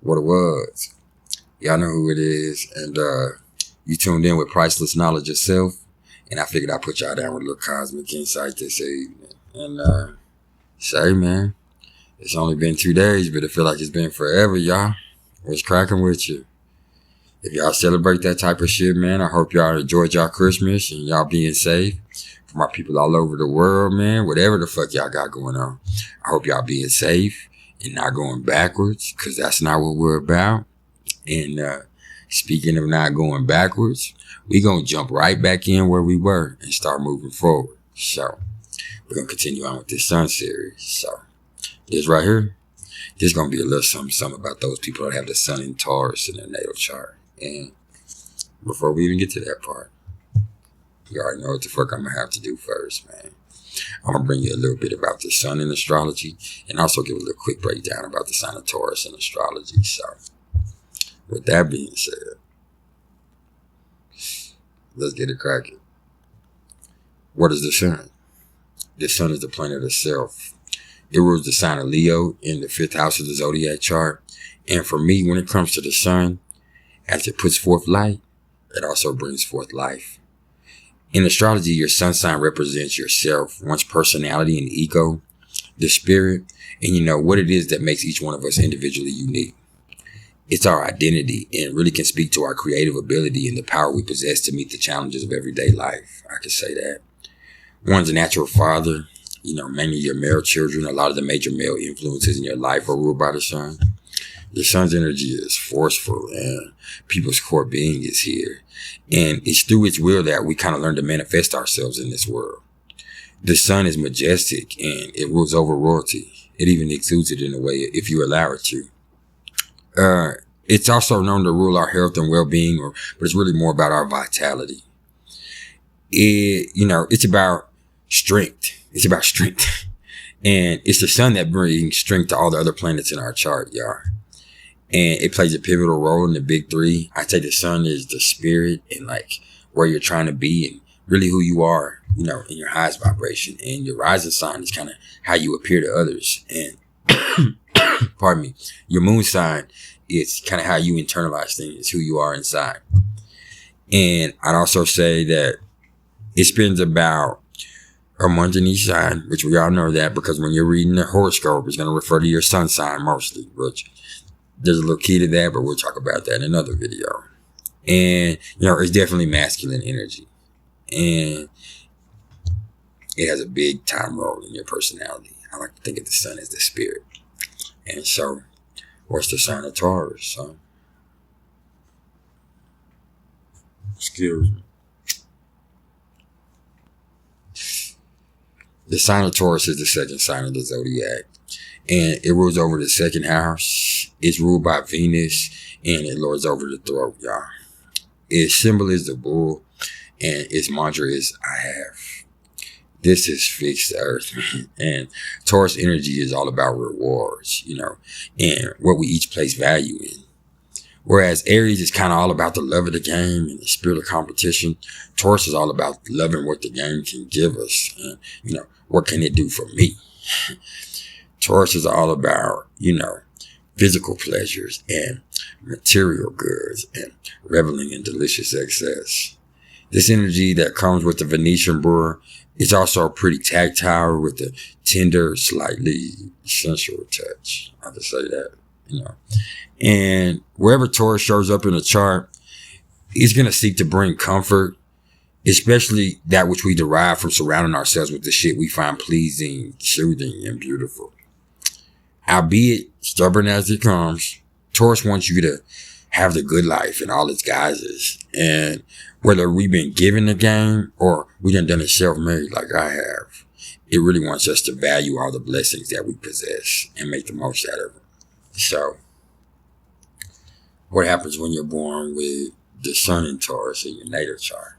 what it was. Y'all know who it is. And you tuned in with Priceless Knowledge Yourself. And I figured I'd put y'all down with a little cosmic insight this evening. And say, man, it's only been 2 days, but it feel like it's been forever, y'all. What's cracking with you? If y'all celebrate that type of shit, man, I hope y'all enjoyed y'all Christmas and y'all being safe. For my people all over the world, man, whatever the fuck y'all got going on, I hope y'all being safe and not going backwards, because that's not what we're about. And speaking of not going backwards, we gonna jump right back in where we were and start moving forward. So we're gonna continue on with this sun series. So this right here, this gonna be a little something about those people that have the sun in Taurus in their natal chart. And before we even get to that part, you already know what the fuck I'm gonna have to do first, man. I'm gonna bring you a little bit about the sun in astrology and also give a little quick breakdown about the sign of Taurus in astrology. So with that being said, let's get it cracking. What is the sun? The sun is the planet of self. It rules the sign of Leo in the 5th house of the zodiac chart. And for me, when it comes to the sun, as it puts forth light, it also brings forth life. In astrology, your sun sign represents yourself, one's personality and ego, the spirit, and you know what it is that makes each one of us individually unique. It's our identity and really can speak to our creative ability and the power we possess to meet the challenges of everyday life. I could say that. One's a natural father, you know, mainly your male children. A lot of the major male influences in your life are ruled by the sun. The sun's energy is forceful and people's core being is here. And it's through its will that we kind of learn to manifest ourselves in this world. The sun is majestic and it rules over royalty. It even exudes it in a way if you allow it to. It's also known to rule our health and well-being, but it's really more about our vitality. It's about strength. It's about strength. And it's the sun that brings strength to all the other planets in our chart, y'all. And it plays a pivotal role in the big three. I say the sun is the spirit and like where you're trying to be and really who you are, you know, in your highest vibration. And your rising sign is kind of how you appear to others. And pardon me, your moon sign is kind of how you internalize things, who you are inside. And I'd also say that it spends about a month in each sign, which we all know that because when you're reading the horoscope, it's going to refer to your sun sign mostly, which there's a little key to that, but we'll talk about that in another video. And, you know, it's definitely masculine energy. And it has a big time role in your personality. I like to think of the sun as the spirit. And so, what's the sign of Taurus, huh? Excuse me. The sign of Taurus is the second sign of the zodiac. And it rules over the second house. It's ruled by Venus. And it lords over the throat, y'all. Its symbol is the bull. And its mantra is, I have. This is fixed earth, man. And Taurus energy is all about rewards, you know, and what we each place value in. Whereas Aries is kind of all about the love of the game and the spirit of competition. Taurus is all about loving what the game can give us. And, you know, what can it do for me? Taurus is all about, you know, physical pleasures and material goods and reveling in delicious excess. This energy that comes with the Venetian brewer, it's also pretty tactile with a tender, slightly sensual touch. I have to say that, you know. And wherever Taurus shows up in the chart, he's going to seek to bring comfort, especially that which we derive from surrounding ourselves with the shit we find pleasing, soothing, and beautiful. Albeit stubborn as it comes, Taurus wants you to have the good life in all its guises. And whether we've been given the game or we done it self-made like I have, it really wants us to value all the blessings that we possess and make the most out of them. So, what happens when you're born with the sun in Taurus in your natal chart?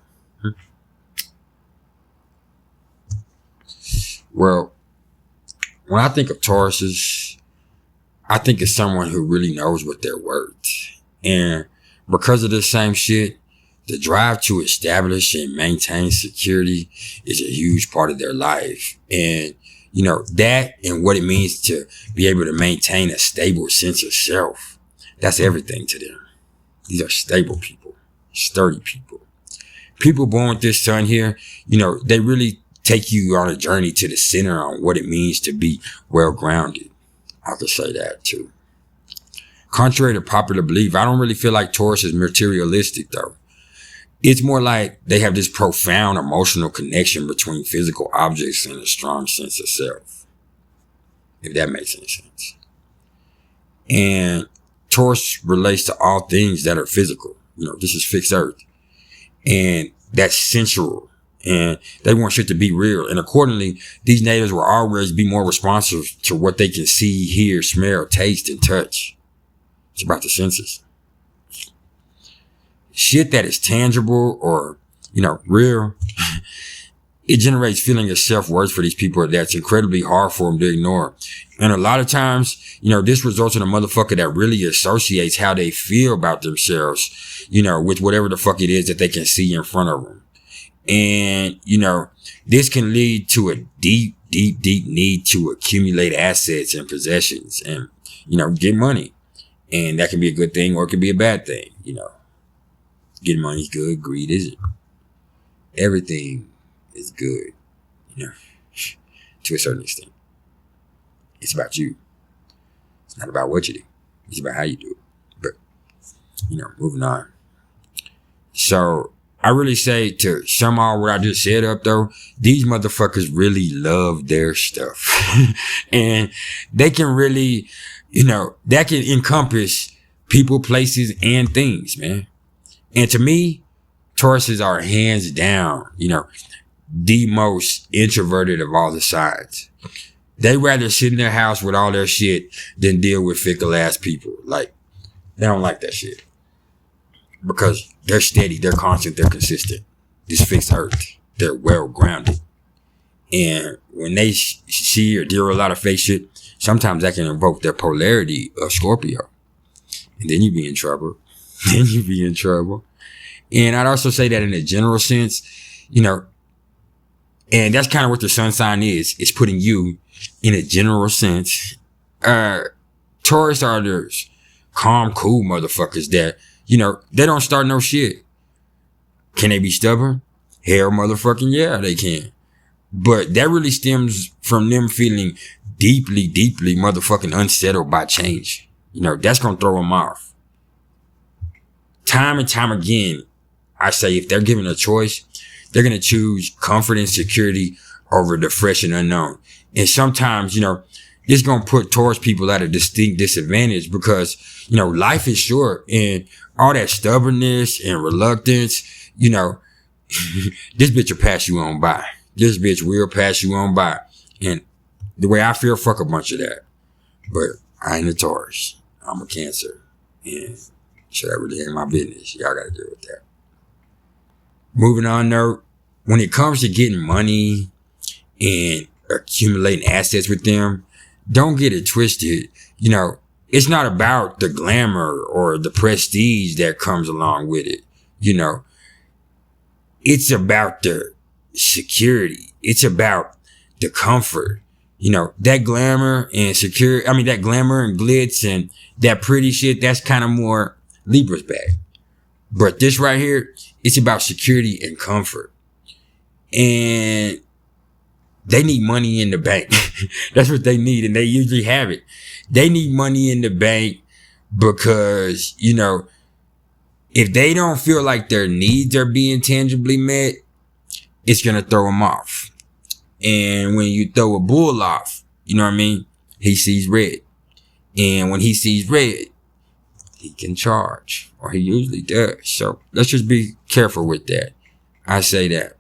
Well, when I think of Tauruses, I think of someone who really knows what they're worth. And because of this same shit, the drive to establish and maintain security is a huge part of their life. And, you know, that and what it means to be able to maintain a stable sense of self, That's everything to them. These are stable people, sturdy people. People born with this sun here, they really take you on a journey to the center on what it means to be well-grounded. I could say that too. Contrary to popular belief, I don't really feel like Taurus is materialistic though. It's more like they have this profound emotional connection between physical objects and a strong sense of self. If that makes any sense. And Taurus relates to all things that are physical. This is fixed earth. And that's sensual. And they want shit to be real. And accordingly, these natives will always be more responsive to what they can see, hear, smell, taste, and touch. It's about the senses. Shit that is tangible or, real, it generates feeling of self-worth for these people that's incredibly hard for them to ignore. And a lot of times, this results in a motherfucker that really associates how they feel about themselves, with whatever the fuck it is that they can see in front of them. And, this can lead to a deep, deep, deep need to accumulate assets and possessions and, get money. And that can be a good thing or it can be a bad thing, Getting money is good. Greed isn't. Everything is good, to a certain extent. It's about you. It's not about what you do. It's about how you do it. But, moving on. So I really say to sum all what I just said up though, these motherfuckers really love their stuff. And they can really, that can encompass people, places, and things, man. And to me, Tauruses are hands down, the most introverted of all the signs. They rather sit in their house with all their shit than deal with fickle ass people. Like, they don't like that shit. Because they're steady, they're constant, they're consistent. This fixed earth. They're well grounded. And when they see or deal with a lot of fake shit, sometimes that can invoke their polarity of Scorpio. And then you be in trouble. And I'd also say that in a general sense, and that's kind of what the sun sign is. It's putting you in a general sense. Taurus are those calm, cool motherfuckers that, they don't start no shit. Can they be stubborn? Hell motherfucking yeah, they can. But that really stems from them feeling deeply, deeply motherfucking unsettled by change. That's going to throw them off. Time and time again, I say if they're given a choice, they're going to choose comfort and security over the fresh and unknown. And sometimes, this is going to put Taurus people at a distinct disadvantage because, life is short and all that stubbornness and reluctance, this bitch will pass you on by. This bitch will pass you on by. And the way I feel, fuck a bunch of that. But I ain't a Taurus. I'm a Cancer. And so that really ain't my business. Y'all got to deal with that. Moving on though, when it comes to getting money and accumulating assets with them, don't get it twisted. It's not about the glamour or the prestige that comes along with it. It's about the security. It's about the comfort. That glamour and security, that glamour and glitz and that pretty shit, that's kind of more Libra's bag. But this right here, it's about security and comfort. And they need money in the bank. That's what they need. And they usually have it. They need money in the bank because, if they don't feel like their needs are being tangibly met, it's going to throw them off. And when you throw a bull off, he sees red. And when he sees red, he can charge, or he usually does. So let's just be careful with that. I say that.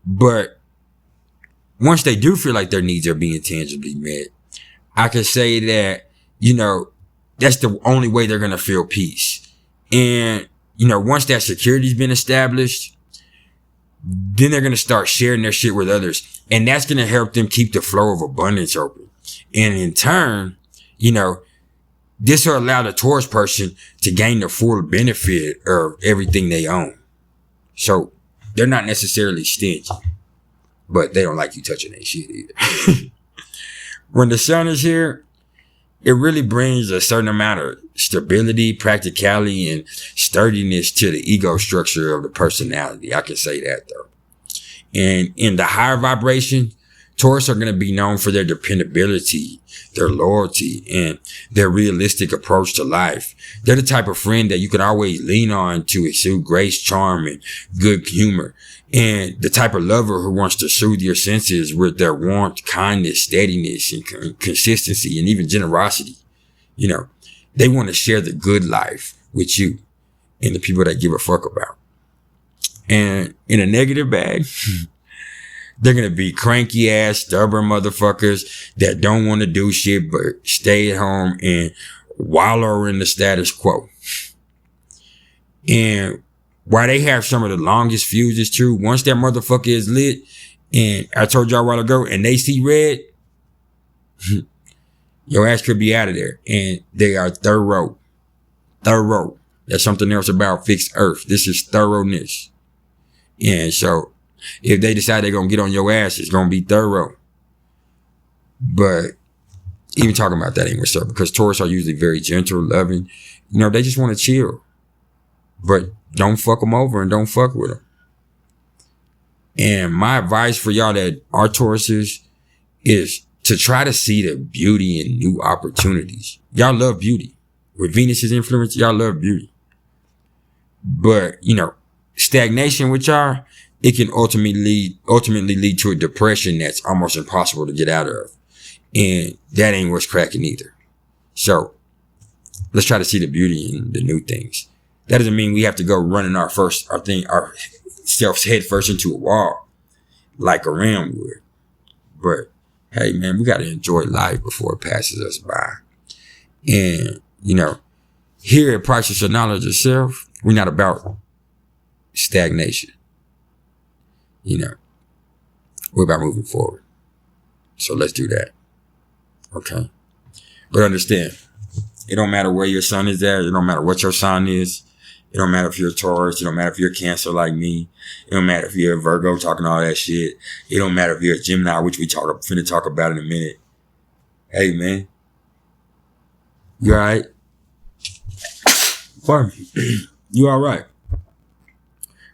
But once they do feel like their needs are being tangibly met, I can say that, that's the only way they're going to feel peace. And, once that security's been established, then they're going to start sharing their shit with others. And that's going to help them keep the flow of abundance open. And in turn, this will allow the Taurus person to gain the full benefit of everything they own. So they're not necessarily stingy, but they don't like you touching their shit either. When the sun is here, it really brings a certain amount of stability, practicality, and sturdiness to the ego structure of the personality. I can say that though. And in the higher vibration, Taurus are going to be known for their dependability, their loyalty, and their realistic approach to life. They're the type of friend that you can always lean on to exude grace, charm, and good humor. And the type of lover who wants to soothe your senses with their warmth, kindness, steadiness, and consistency, and even generosity. You know, they want to share the good life with you and the people that give a fuck about. And in a negative bag, they're going to be cranky ass, stubborn motherfuckers that don't want to do shit but stay at home and wallow in the status quo. And while they have some of the longest fuses, true, once that motherfucker is lit, and I told y'all a while ago, and they see red, your ass could be out of there. And they are thorough. Thorough. That's something else about fixed earth. This is thoroughness. And so if they decide they're going to get on your ass, it's going to be thorough. But even talking about that ain't what's up, because Taurus are usually very gentle, loving. You know, they just want to chill. But don't fuck them over and don't fuck with them. And my advice for y'all that are Tauruses is to try to see the beauty in new opportunities. Y'all love beauty. With Venus's influence, y'all love beauty. But, you know, stagnation with y'all, it can ultimately lead to a depression that's almost impossible to get out of. And that ain't what's cracking either. So let's try to see the beauty in the new things. That doesn't mean we have to go running ourselves head first into a wall like a ram would. But hey, man, we got to enjoy life before it passes us by. And, you know, here at Priceless Knowledge Itself, we're not about stagnation. You know, we're about moving forward. So let's do that. Okay. But understand, it don't matter where your sun is at. It don't matter what your sign is. It don't matter if you're a Taurus. It don't matter if you're a Cancer like me. It don't matter if you're a Virgo talking all that shit. It don't matter if you're a Gemini, which we finna talk about in a minute. Hey, man. You all right? Pardon me. You all right?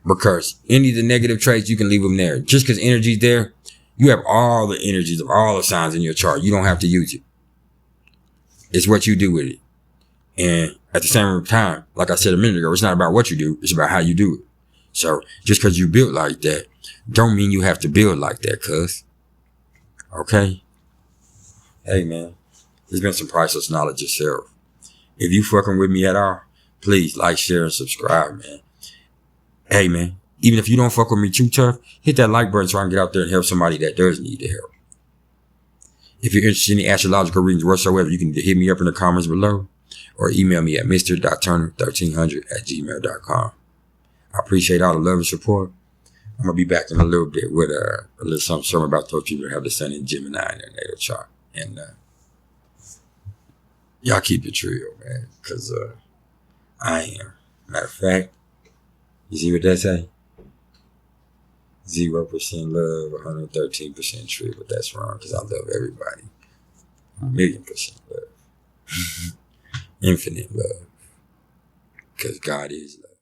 Because any of the negative traits, you can leave them there. Just because energy's there, you have all the energies of all the signs in your chart. You don't have to use it. It's what you do with it. And at the same time, like I said a minute ago, it's not about what you do. It's about how you do it. So just because you built like that, don't mean you have to build like that, cuz. Okay? Hey, man. There's been some priceless knowledge yourself. If you fucking with me at all, please like, share, and subscribe, man. Hey, man. Even if you don't fuck with me too tough, hit that like button so I can get out there and help somebody that does need the help. If you're interested in the astrological readings whatsoever, you can hit me up in the comments below or email me at mr.turner1300@gmail.com. I appreciate all the love and support. I'm going to be back in a little bit with a little something about those people that have the sun in Gemini in their natal chart. And y'all keep it real, man, because I am. Matter of fact, you see what they say? 0% love, 113% true, but that's wrong because I love everybody. 1,000,000% love. Infinite love. Because God is love.